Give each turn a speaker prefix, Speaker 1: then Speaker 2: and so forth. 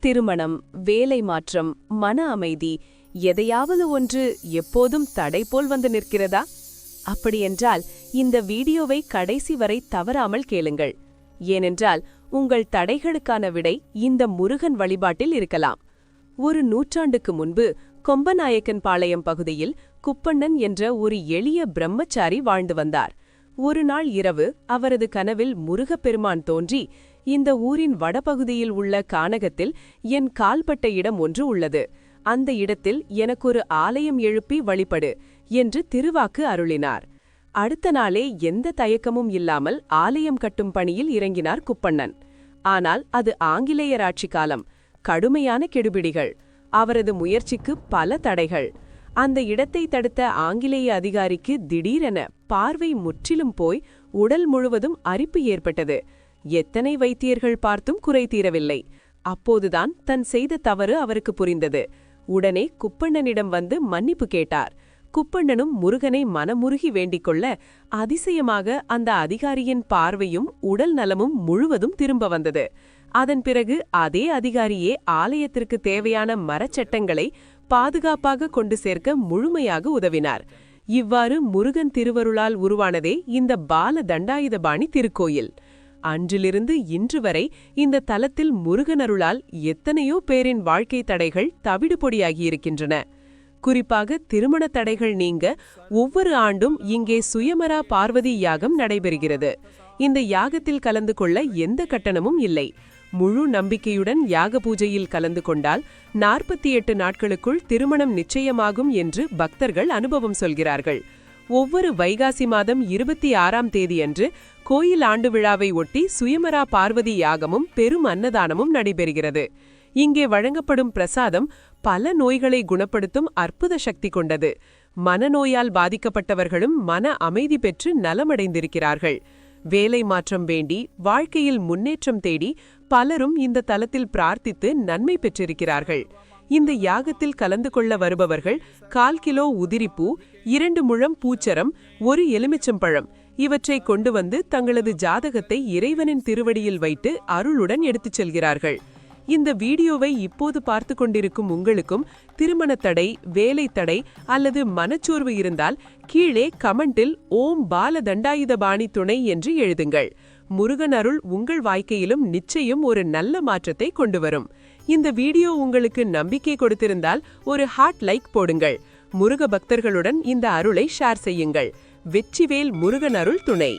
Speaker 1: திருமணம், வேலை மாற்றம், மன அமைதி, எதையாவது ஒன்று எப்போதும் தடை போல் வந்து நிற்கிறதா? அப்படியென்றால் இந்த வீடியோவை கடைசி வரை தவறாமல் கேளுங்கள். ஏனென்றால் உங்கள் தடைகளுக்கான விடை இந்த முருகன் வழிபாட்டில் இருக்கலாம். ஒரு நூற்றாண்டுக்கு முன்பு கொம்பநாயக்கன் பாளையம் பகுதியில் குப்பண்ணன் என்ற ஒரு எளிய பிரம்மச்சாரி வாழ்ந்து வந்தார். ஒரு நாள் இரவு அவரது கனவில் முருகப்பெருமான் தோன்றி, இந்த ஊரின் வடபகுதியில் உள்ள கானகத்தில் என் கால்பட்ட இடம் ஒன்று உள்ளது, அந்த இடத்தில் எனக்கொரு ஆலயம் எழுப்பி வழிபடு என்று திருவாக்கு அருளினார். அடுத்த நாளே எந்த தயக்கமும் இல்லாமல் ஆலயம் கட்டும் பணியில் இறங்கினார் குப்பண்ணன். ஆனால் அது ஆங்கிலேயர் ஆட்சி காலம். கடுமையான கெடுபிடிகள், அவரது முயற்சிக்கு பல தடைகள். அந்த இடத்தை தடுத்த ஆங்கிலேய அதிகாரிக்கு திடீரென பார்வை முற்றிலும் போய் உடல் முழுவதும் அரிப்பு ஏற்பட்டது. எத்தனை வைத்தியர்கள் பார்த்தும் குறை தீரவில்லை. அப்போதுதான் தன் செய்த தவறு அவருக்கு புரிந்தது. உடனே குப்பண்ணனிடம் வந்து மன்னிப்பு கேட்டார். குப்பண்ணனும் முருகனை மனமுருகி வேண்டிக்கொள்ள அதிசயமாக அந்த அதிகாரியின் பார்வையும் உடல் நலமும் முழுவதும் திரும்ப வந்தது. அதன் பிறகு அதே அதிகாரியே ஆலயத்திற்கு தேவையான மரச்சட்டங்களை பாதுகாப்பாக கொண்டு சேர்க்க முழுமையாக உதவினார். இவ்வாறு முருகன் திருவருளால் உருவானதே இந்த பால தண்டாயுதபாணி திருக்கோயில். அன்றிலிருந்து இன்று வரை இந்த தலத்தில் முருகனருளால் எத்தனையோ பேரின் வாழ்க்கை தடைகள் தவிடுபொடியாகியிருக்கின்றன. குறிப்பாக திருமண தடைகள் நீங்க ஒவ்வொரு ஆண்டும் இங்கே சுயமரா பார்வதி யாகம் நடைபெறுகிறது. இந்த யாகத்தில் கலந்து கொள்ள எந்த கட்டணமும் இல்லை. முழு நம்பிக்கையுடன் யாக பூஜையில் கலந்து கொண்டால் 48 நாட்களுக்குள் திருமணம் நிச்சயமாகும் என்று பக்தர்கள் அனுபவம் சொல்கிறார்கள். ஒவ்வொரு வைகாசி மாதம் 26ஆம் தேதியன்று கோயில் ஆண்டு விழாவை ஒட்டி சுயமரா பார்வதி யாகமும் பெரும் அன்னதானமும் நடைபெறுகிறது. இங்கே வழங்கப்படும் பிரசாதம் பல நோய்களை குணப்படுத்தும் அற்புத சக்தி கொண்டது. மனநோயால் பாதிக்கப்பட்டவர்களும் மன அமைதி பெற்று நலமடைந்திருக்கிறார்கள். வேலை மாற்றம் வேண்டி வாழ்க்கையில் முன்னேற்றம் தேடி பலரும் இந்த தலத்தில் பிரார்த்தித்து நன்மை பெற்றிருக்கிறார்கள். இந்த யாகத்தில் கலந்து கொள்ள வருபவர்கள் 1/4 கிலோ உதிரிப்பூ, 2 முழம் பூச்சரம், 1 எலுமிச்சம்பழம் இவற்றை கொண்டு வந்து தங்களது ஜாதகத்தை இறைவனின் திருவடியில் வைத்து அருளுடன் எடுத்துச் செல்கிறார்கள். இந்த வீடியோவை இப்போது பார்த்து கொண்டிருக்கும் உங்களுக்கும் திருமண தடை, வேலை தடை அல்லது மனச்சோர்வு இருந்தால் கீழே கமெண்டில் ஓம் பால தண்டாயுதபாணி துணை என்று எழுதுங்கள். முருகன் அருள் உங்கள் வாழ்க்கையிலும் நிச்சயம் ஒரு நல்ல மாற்றத்தை கொண்டு வரும். இந்த வீடியோ உங்களுக்கு நம்பிக்கை கொடுத்திருந்தால் ஒரு ஹார்ட் லைக் போடுங்கள். முருக பக்தர்களுடன் இந்த அருளை ஷேர் செய்யுங்கள். வெற்றிவேல் முருகன் அருள் துணை.